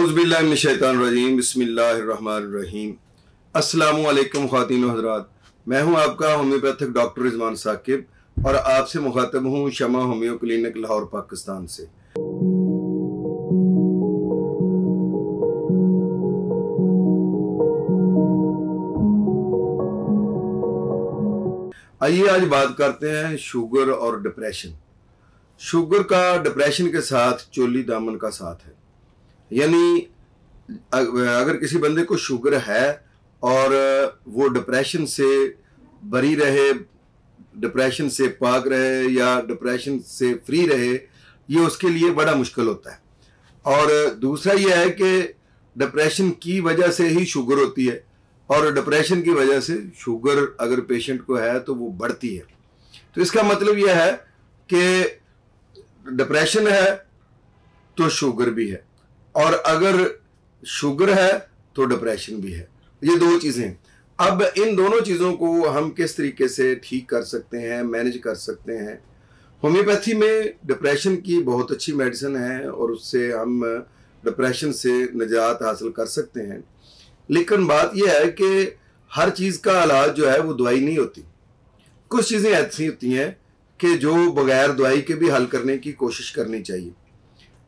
औज़ुबिल्लाहिमिनश्शैतानिर्रजीम बिस्मिल्लाहिर्रहमानिर्रहीम। अस्सलामु अलैकुम ख़वातीन व हज़रात, मैं हूं आपका होम्योपैथिक डॉक्टर रिजवान साकिब और आपसे मुखातब हूं शमा होम्यो क्लिनिक लाहौर पाकिस्तान से। आइए आज बात करते हैं शुगर और डिप्रेशन। शुगर का डिप्रेशन के साथ चोली दामन का साथ है, यानी अगर किसी बंदे को शुगर है और वो डिप्रेशन से बरी रहे, डिप्रेशन से पाक रहे या डिप्रेशन से फ्री रहे, ये उसके लिए बड़ा मुश्किल होता है। और दूसरा ये है कि डिप्रेशन की वजह से ही शुगर होती है और डिप्रेशन की वजह से शुगर अगर पेशेंट को है तो वो बढ़ती है। तो इसका मतलब यह है कि डिप्रेशन है तो शुगर भी है, और अगर शुगर है तो डिप्रेशन भी है। ये दो चीज़ें। अब इन दोनों चीज़ों को हम किस तरीके से ठीक कर सकते हैं, मैनेज कर सकते हैं। होम्योपैथी में डिप्रेशन की बहुत अच्छी मेडिसिन है और उससे हम डिप्रेशन से निजात हासिल कर सकते हैं। लेकिन बात यह है कि हर चीज़ का इलाज जो है वो दवाई नहीं होती। कुछ चीज़ें ऐसी होती हैं कि जो बगैर दवाई के भी हल करने की कोशिश करनी चाहिए।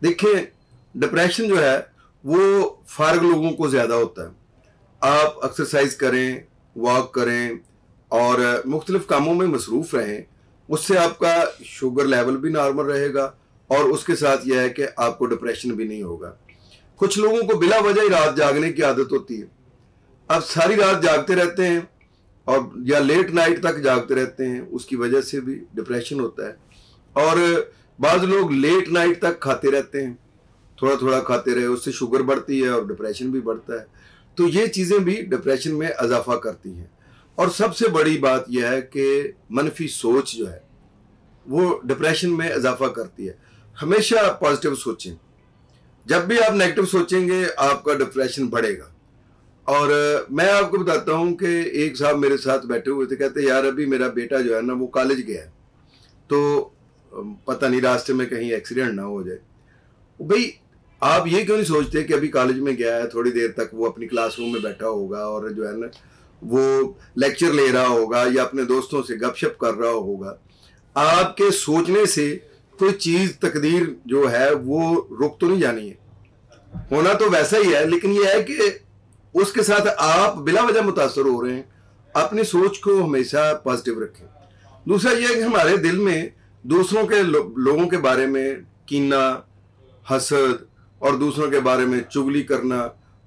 देखिए, डिप्रेशन जो है वो फारग लोगों को ज़्यादा होता है। आप एक्सरसाइज करें, वॉक करें और मुख्तलिफ कामों में मसरूफ़ रहें, उससे आपका शुगर लेवल भी नॉर्मल रहेगा और उसके साथ यह है कि आपको डिप्रेशन भी नहीं होगा। कुछ लोगों को बिला वजह ही रात जागने की आदत होती है। अब सारी रात जागते रहते हैं और या लेट नाइट तक जागते रहते हैं, उसकी वजह से भी डिप्रेशन होता है। और बाज़ लोग लेट नाइट तक खाते रहते हैं, थोड़ा थोड़ा खाते रहे, उससे शुगर बढ़ती है और डिप्रेशन भी बढ़ता है। तो ये चीज़ें भी डिप्रेशन में इजाफा करती हैं। और सबसे बड़ी बात यह है कि मनफी सोच जो है वो डिप्रेशन में इजाफा करती है। हमेशा पॉजिटिव सोचें। जब भी आप नेगेटिव सोचेंगे आपका डिप्रेशन बढ़ेगा। और मैं आपको बताता हूँ कि एक साहब मेरे साथ बैठे हुए थे, कहते यार अभी मेरा बेटा जो है ना वो कॉलेज गया है, तो पता नहीं रास्ते में कहीं एक्सीडेंट ना हो जाए। भाई आप ये क्यों नहीं सोचते कि अभी कॉलेज में गया है, थोड़ी देर तक वो अपनी क्लासरूम में बैठा होगा और जो है ना वो लेक्चर ले रहा होगा या अपने दोस्तों से गपशप कर रहा होगा। आपके सोचने से कोई चीज़ तकदीर जो है वो रुक तो नहीं जानी है, होना तो वैसा ही है, लेकिन ये है कि उसके साथ आप बिला वजह मुतासर हो रहे हैं। अपनी सोच को हमेशा पॉजिटिव रखें। दूसरा यह है कि हमारे दिल में दूसरों के लोगों के बारे में कीना, हसद और दूसरों के बारे में चुगली करना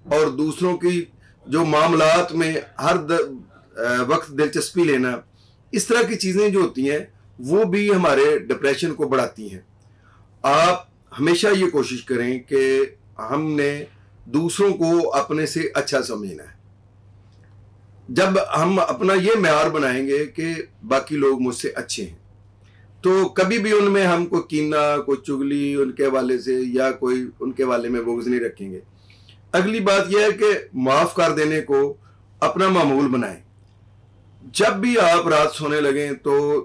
और दूसरों की जो मामलात में हर वक्त दिलचस्पी लेना, इस तरह की चीज़ें जो होती हैं वो भी हमारे डिप्रेशन को बढ़ाती हैं। आप हमेशा ये कोशिश करें कि हमने दूसरों को अपने से अच्छा समझना है। जब हम अपना ये मेयार बनाएंगे कि बाकी लोग मुझसे अच्छे हैं, तो कभी भी उनमें हम कोई कीना, कोई चुगली उनके वाले से या कोई उनके वाले में बुग़्ज़ नहीं रखेंगे। अगली बात यह है कि माफ़ कर देने को अपना मामूल बनाएं। जब भी आप रात सोने लगें तो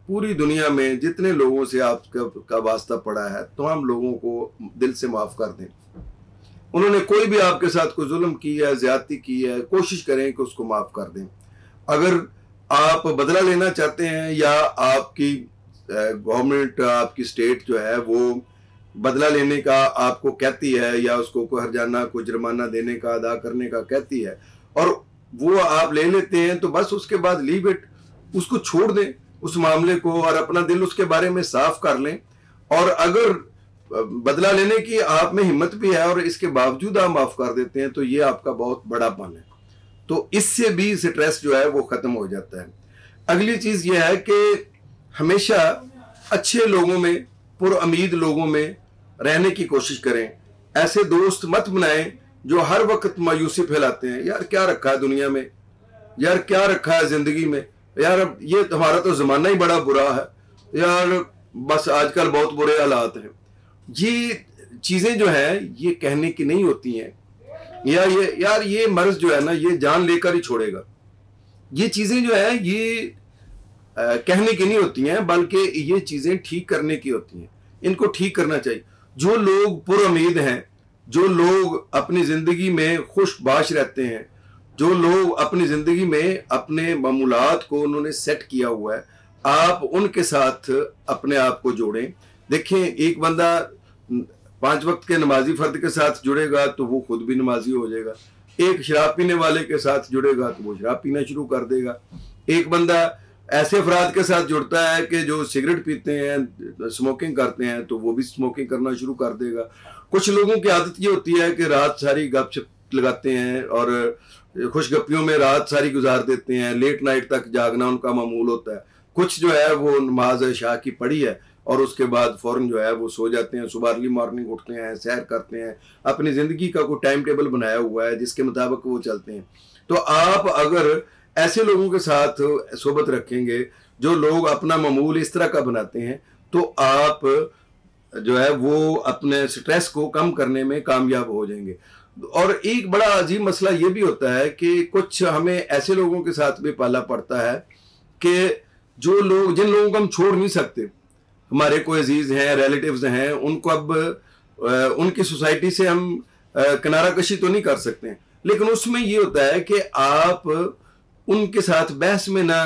पूरी दुनिया में जितने लोगों से आपका वास्ता पड़ा है तमाम लोगों को दिल से माफ़ कर दें। उन्होंने कोई भी आपके साथ कोई जुल्म की है, ज़्यादती की है, कोशिश करें कि उसको माफ़ कर दें। अगर आप बदला लेना चाहते हैं या आपकी गवर्नमेंट, आपकी स्टेट जो है वो बदला लेने का आपको कहती है या उसको कोई हर्जाना, कोई जुर्माना देने का, अदा करने का कहती है और वो आप ले लेते हैं, तो बस उसके बाद लीव इट, उसको छोड़ दें उस मामले को और अपना दिल उसके बारे में साफ कर लें। और अगर बदला लेने की आप में हिम्मत भी है और इसके बावजूद आप माफ़ कर देते हैं तो ये आपका बहुत बड़ा पन है। तो इससे भी स्ट्रेस जो है वो ख़त्म हो जाता है। अगली चीज़ ये है कि हमेशा अच्छे लोगों में, पुरउम्मीद लोगों में रहने की कोशिश करें। ऐसे दोस्त मत बनाएं जो हर वक्त मायूसी फैलाते हैं। यार क्या रखा है दुनिया में, यार क्या रखा है ज़िंदगी में, यार ये हमारा तो ज़माना ही बड़ा बुरा है, यार बस आजकल बहुत बुरे हालात हैं। ये चीज़ें जो हैं ये कहने की नहीं होती हैं, या ये मर्ज जो है ना ये जान लेकर ही छोड़ेगा। ये चीज़ें जो है ये कहने की नहीं होती हैं, बल्कि ये चीज़ें ठीक करने की होती हैं। इनको ठीक करना चाहिए। जो लोग पुरुम्मीद हैं जो लोग अपनी ज़िंदगी में खुशबाश रहते हैं, जो लोग अपनी ज़िंदगी में अपने मामूलात को उन्होंने सेट किया हुआ है, आप उनके साथ अपने आप को जोड़ें। देखें, एक बंदा 5 वक्त के नमाजी फ़र्द के साथ जुड़ेगा तो वो खुद भी नमाजी हो जाएगा। एक शराब पीने वाले के साथ जुड़ेगा तो वो शराब पीना शुरू कर देगा। एक बंदा ऐसे अफराद के साथ जुड़ता है कि जो सिगरेट पीते हैं, स्मोकिंग करते हैं, तो वो भी स्मोकिंग करना शुरू कर देगा। कुछ लोगों की आदत ये होती है कि रात सारी गपशप लगाते हैं और खुशगपियों में रात सारी गुजार देते हैं, लेट नाइट तक जागना उनका मामूल होता है। कुछ जो है वो नमाज इशा की पढ़ी है और उसके बाद फौरन जो है वो सो जाते हैं, सुबह अर्ली मॉर्निंग उठते हैं, सैर करते हैं, अपनी ज़िंदगी का कोई टाइम टेबल बनाया हुआ है जिसके मुताबिक वो चलते हैं। तो आप अगर ऐसे लोगों के साथ सोबत रखेंगे, जो लोग अपना मामूल इस तरह का बनाते हैं, तो आप जो है वो अपने स्ट्रेस को कम करने में कामयाब हो जाएंगे। और एक बड़ा अजीब मसला ये भी होता है कि कुछ हमें ऐसे लोगों के साथ भी पाला पड़ता है कि जो लोग, जिन लोगों को हम छोड़ नहीं सकते, हमारे कोई अजीज हैं, रिलेटिव्स हैं, उनको अब उनकी सोसाइटी से हम किनारा कशी तो नहीं कर सकते हैं, लेकिन उसमें ये होता है कि आप उनके साथ बहस में ना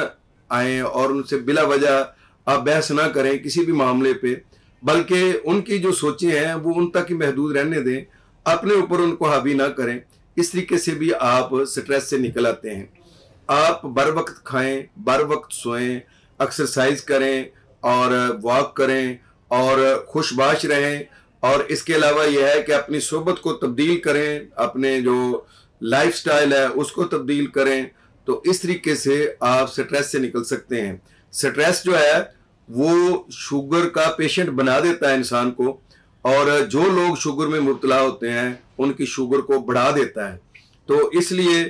आए और उनसे बिला वजह आप बहस ना करें किसी भी मामले पे, बल्कि उनकी जो सोचें हैं वो उन तक ही महदूद रहने दें, अपने ऊपर उनको हावी ना करें। इस तरीके से भी आप स्ट्रेस से निकल आते हैं। आप बर वक्त खाएं, बर वक्त सोएं, एक्सरसाइज करें और वॉक करें और खुशबाश रहें। और इसके अलावा यह है कि अपनी सोबत को तब्दील करें, अपने जो लाइफस्टाइल है उसको तब्दील करें। तो इस तरीके से आप स्ट्रेस से निकल सकते हैं। स्ट्रेस जो है वो शुगर का पेशेंट बना देता है इंसान को, और जो लोग शुगर में मुब्तला होते हैं उनकी शुगर को बढ़ा देता है। तो इसलिए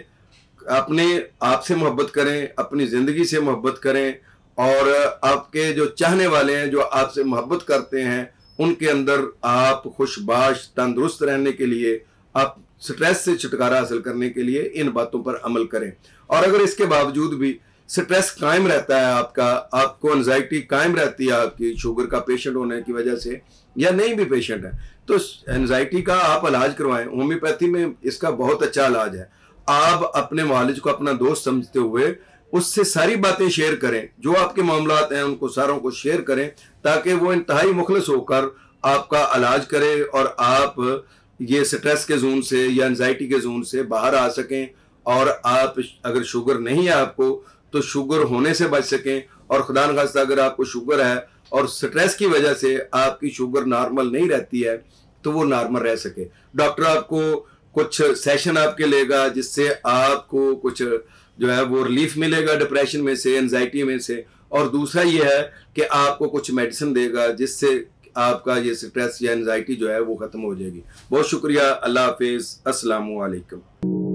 अपने आप से मोहब्बत करें, अपनी ज़िंदगी से मोहब्बत करें, और आपके जो चाहने वाले हैं, जो आपसे मोहब्बत करते हैं, उनके अंदर आप खुशबाश तंदुरुस्त रहने के लिए, आप स्ट्रेस से छुटकारा हासिल करने के लिए इन बातों पर अमल करें। और अगर इसके बावजूद भी स्ट्रेस कायम रहता है आपका, आपको एंजाइटी कायम रहती है आपकी शुगर का पेशेंट होने की वजह से, या नहीं भी पेशेंट है, तो एंजाइटी का आप इलाज करवाएं। होम्योपैथी में इसका बहुत अच्छा इलाज है। आप अपने मालिज को अपना दोस्त समझते हुए उससे सारी बातें शेयर करें, जो आपके मामलात हैं उनको सारों को शेयर करें, ताकि वो इंतहाई मुखलिस होकर आपका इलाज करे और आप ये स्ट्रेस के जोन से या एंजाइटी के जोन से बाहर आ सकें, और आप अगर शुगर नहीं है आपको तो शुगर होने से बच सकें। और खुदा न खास्ता अगर आपको शुगर है और स्ट्रेस की वजह से आपकी शुगर नॉर्मल नहीं रहती है तो वो नॉर्मल रह सके। डॉक्टर आपको कुछ सेशन आपके लेगा जिससे आपको कुछ जो है वो रिलीफ मिलेगा डिप्रेशन में से, एंजाइटी में से। और दूसरा ये है कि आपको कुछ मेडिसिन देगा जिससे आपका ये स्ट्रेस या एंजाइटी जो है वो खत्म हो जाएगी। बहुत शुक्रिया। अल्लाह हाफिज। अस्सलामु अलैकुम।